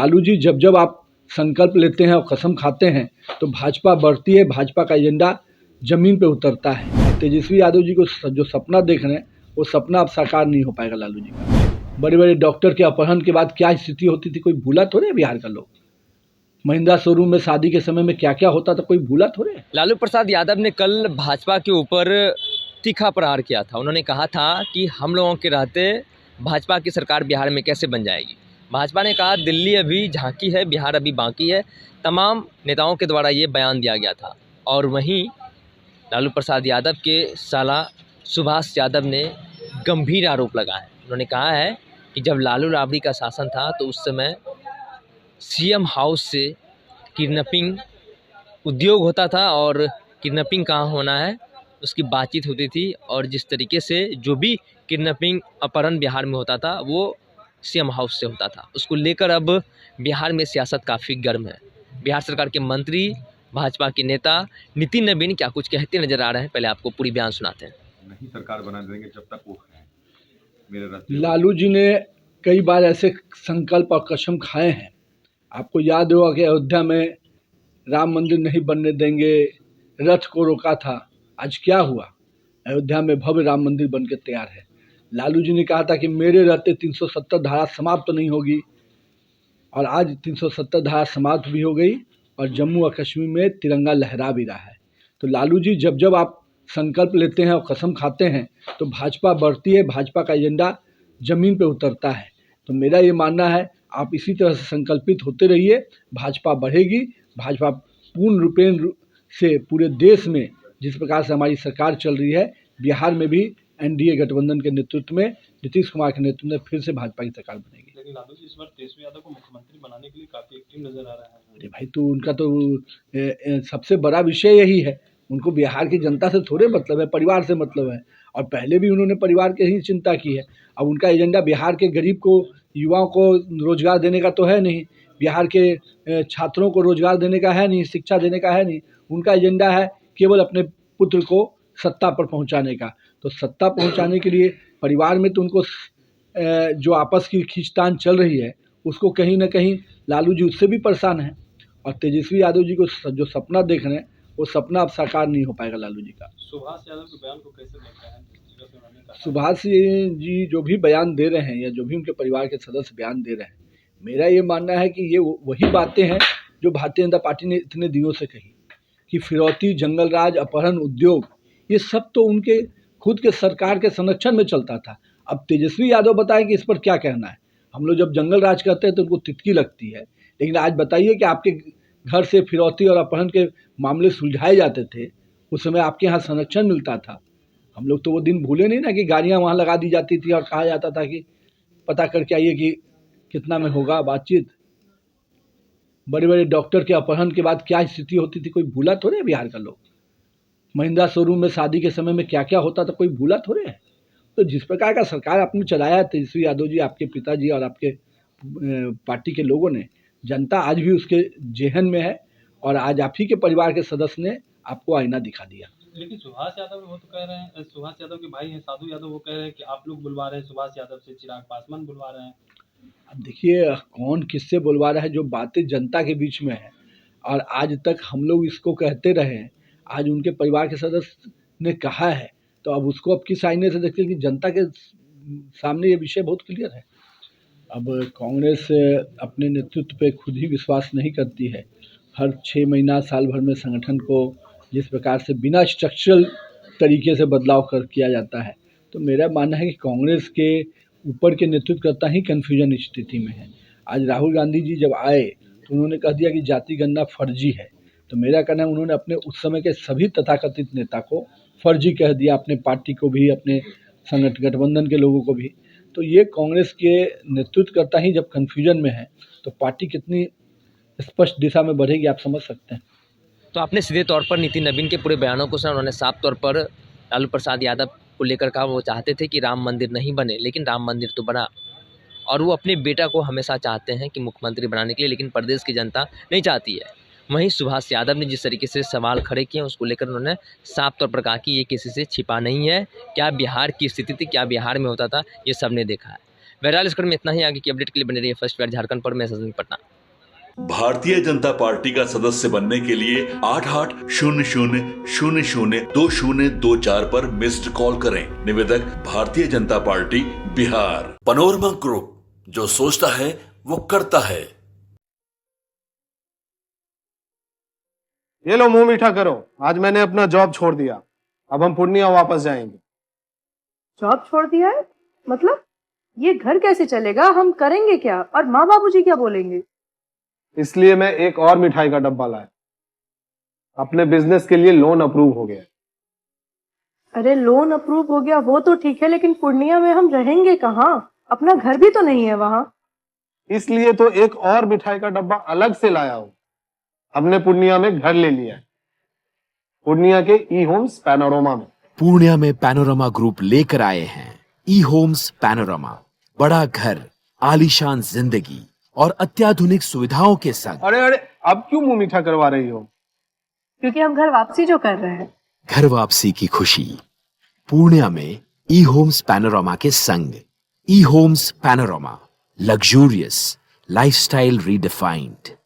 लालू जी, जब जब आप संकल्प लेते हैं और कसम खाते हैं तो भाजपा बढ़ती है, भाजपा का एजेंडा जमीन पे उतरता है। तेजस्वी यादव जी को जो सपना देख रहे हैं वो सपना अब साकार नहीं हो पाएगा लालू जी का। बड़े बड़े डॉक्टर के अपहरण के बाद क्या स्थिति होती थी कोई भूला थोड़े है बिहार का लोग। महिंद्रा शोरूम में शादी के समय में क्या क्या होता था कोई भूला थोड़े है। लालू प्रसाद यादव ने कल भाजपा के ऊपर तीखा प्रहार किया था। उन्होंने कहा था कि हम लोगों के रहते भाजपा की सरकार बिहार में कैसे बन जाएगी। भाजपा ने कहा दिल्ली अभी झांकी है, बिहार अभी बाकी है। तमाम नेताओं के द्वारा ये बयान दिया गया था। और वहीं लालू प्रसाद यादव के साला सुभाष यादव ने गंभीर आरोप लगाए। उन्होंने कहा है कि जब लालू राबड़ी का शासन था तो उस समय सीएम हाउस से किडनैपिंग उद्योग होता था और किडनैपिंग कहाँ होना है उसकी बातचीत होती थी। और जिस तरीके से जो भी किडनैपिंग अपहरण बिहार में होता था वो सीएम हाउस से होता था। उसको लेकर अब बिहार में सियासत काफ़ी गर्म है। बिहार सरकार के मंत्री, भाजपा के नेता नितिन नवीन क्या कुछ कहते नजर आ रहे हैं, पहले आपको पूरी बयान सुनाते हैं। नहीं सरकार बना देंगे जब तक वो है मेरे रास्ते। लालू जी ने कई बार ऐसे संकल्प और कसम खाए हैं। आपको याद होगा कि अयोध्या में राम मंदिर नहीं बनने देंगे, रथ को रोका था। आज क्या हुआ? अयोध्या में भव्य राम मंदिर बन के तैयार है। लालू जी ने कहा था कि मेरे रहते 370 धारा समाप्त तो नहीं होगी, और आज 370 धारा समाप्त भी हो गई और जम्मू और कश्मीर में तिरंगा लहरा भी रहा है। तो लालू जी, जब जब आप संकल्प लेते हैं और कसम खाते हैं तो भाजपा बढ़ती है, भाजपा का एजेंडा जमीन पे उतरता है। तो मेरा ये मानना है आप इसी तरह से संकल्पित होते रहिए, भाजपा बढ़ेगी। भाजपा पूर्ण रूपेण से पूरे देश में जिस प्रकार से हमारी सरकार चल रही है, बिहार में भी एनडीए गठबंधन के नेतृत्व में, नीतीश कुमार के नेतृत्व में फिर से भाजपा की सरकार बनेगी। लेकिन लालू जी इस बार तेजस्वी यादव को मुख्यमंत्री बनाने के लिए काफी एक्टिव नजर आ रहा है। अरे भाई, तो उनका तो सबसे बड़ा विषय यही है। उनको बिहार की जनता से थोड़े मतलब है, परिवार से मतलब है। और पहले भी उन्होंने परिवार की ही चिंता की है। अब उनका एजेंडा बिहार के गरीब को, युवाओं को रोजगार देने का तो है नहीं, बिहार के छात्रों को रोजगार देने का है नहीं, शिक्षा देने का है नहीं। उनका एजेंडा है केवल अपने पुत्र को सत्ता पर पहुंचाने का। तो सत्ता पहुंचाने के लिए परिवार में तो उनको जो आपस की खींचतान चल रही है उसको कहीं ना कहीं लालू जी उससे भी परेशान हैं। और तेजस्वी यादव जी को जो सपना देख रहे हैं वो सपना अब साकार नहीं हो पाएगा लालू जी का। सुभाष यादव के बयान को कैसे देखते हैं? सुभाष जी जो भी बयान दे रहे हैं या जो भी उनके परिवार के सदस्य बयान दे रहे हैं, मेरा ये मानना है कि ये वही बातें हैं जो भारतीय जनता पार्टी ने इतने दिनों से कही कि फिरौती, जंगल राज, अपहरण, उद्योग, ये सब तो उनके खुद के सरकार के संरक्षण में चलता था। अब तेजस्वी यादव बताएं कि इस पर क्या कहना है। हम लोग जब जंगल राज करते हैं तो उनको तितकी लगती है, लेकिन आज बताइए कि आपके घर से फिरौती और अपहरण के मामले सुलझाए जाते थे, उस समय आपके यहाँ संरक्षण मिलता था। हम लोग तो वो दिन भूले नहीं ना कि गाड़ियाँ वहाँ लगा दी जाती थी और कहा जाता था कि पता करके आइए कि कितना में होगा बातचीत। बड़े बड़े डॉक्टर के अपहरण के बाद क्या स्थिति होती थी कोई भूला थोड़े है बिहार का लोग। महिंद्रा शोरूम में शादी के समय में क्या क्या होता था कोई भूला थोड़े है। तो जिस प्रकार का सरकार आपने चलाया तेजस्वी यादव जी, आपके पिताजी और आपके पार्टी के लोगों ने, जनता आज भी उसके जेहन में है। और आज आप ही के परिवार के सदस्य ने आपको आईना दिखा दिया। लेकिन सुभाष यादव वो तो कह रहे हैं, सुभाष यादव के भाई हैं साधु यादव, वो कह रहे हैं कि आप लोग बुलवा रहे हैं सुभाष यादव से, चिराग पासवान बुलवा रहे हैं। अब देखिए कौन किससे बुलवा रहा है, जो बातें जनता के बीच में है और आज तक हम लोग इसको कहते रहे हैं, आज उनके परिवार के सदस्य ने कहा है, तो अब उसको अब किस आईने से देखते हैं कि जनता के सामने ये विषय बहुत क्लियर है। अब कांग्रेस अपने नेतृत्व पे खुद ही विश्वास नहीं करती है। हर 6 महीना, साल भर में संगठन को जिस प्रकार से बिना स्ट्रक्चरल तरीके से बदलाव किया जाता है, तो मेरा मानना है कि कांग्रेस के ऊपर के नेतृत्वकर्ता ही कन्फ्यूजन स्थिति में है। आज राहुल गांधी जी जब आए तो उन्होंने कह दिया कि जाति गणना फर्जी है। तो मेरा कहना है उन्होंने अपने उस समय के सभी तथाकथित नेता को फर्जी कह दिया, अपने पार्टी को भी, अपने गठबंधन के लोगों को भी। तो ये कांग्रेस के नेतृत्वकर्ता ही जब कन्फ्यूजन में है तो पार्टी कितनी स्पष्ट दिशा में बढ़ेगी आप समझ सकते हैं। तो आपने सीधे तौर पर नितिन नवीन के पूरे बयानों को सुना। उन्होंने साफ तौर पर लालू प्रसाद यादव को लेकर कहा वो चाहते थे कि राम मंदिर नहीं बने, लेकिन राम मंदिर तो बना। और वो अपने बेटा को हमेशा चाहते हैं कि मुख्यमंत्री बनाने के लिए, लेकिन प्रदेश की जनता नहीं चाहती है। वहीं सुभाष यादव ने जिस तरीके से सवाल खड़े किए उसको लेकर उन्होंने साफ तौर पर कहा कि ये किसी से छिपा नहीं है। क्या बिहार की स्थिति थी, क्या बिहार में होता था, ये सब ने देखा है। बहरहाल इस क्रम में इतना ही। आगे की अपडेट के लिए बने रहिए फर्स्ट बार झारखंड पर। मैं सचिन पटना। भारतीय जनता पार्टी का सदस्य बनने के लिए 8800002024 पर मिस्ड कॉल करें। निवेदक Bharatiya Janata party Bihar. Panorama group, जो सोचता है वो करता है। ये लो मुंह मीठा करो, आज मैंने अपना जॉब छोड़ दिया। अब हम पूर्णिया वापस जाएंगे। जॉब छोड़ दिया है? मतलब ये घर कैसे चलेगा? हम करेंगे क्या? और माँ बाबूजी क्या बोलेंगे? इसलिए मैं एक और मिठाई का डब्बा लाया। अपने बिजनेस के लिए लोन अप्रूव हो गया। अरे लोन अप्रूव हो गया वो तो ठीक है, लेकिन पूर्णिया में हम रहेंगे कहाँ? अपना घर भी तो नहीं है वहाँ। इसलिए तो एक और मिठाई का डब्बा अलग से लाया हूँ। हमने पूर्णिया में घर ले लिया है, पूर्णिया के ई होम्स पैनोरमा में। पूर्णिया में पैनोरमा ग्रुप लेकर आए हैं ई होम्स पैनोरमा। बड़ा घर, आलीशान जिंदगी और अत्याधुनिक सुविधाओं के संग। अरे अरे, अब क्यों मुंह मीठा करवा रही हो? क्योंकि हम घर वापसी जो कर रहे हैं। घर वापसी की खुशी पूर्णिया में ई होम्स पैनोरमा के संग। ई homes panorama, luxurious lifestyle redefined.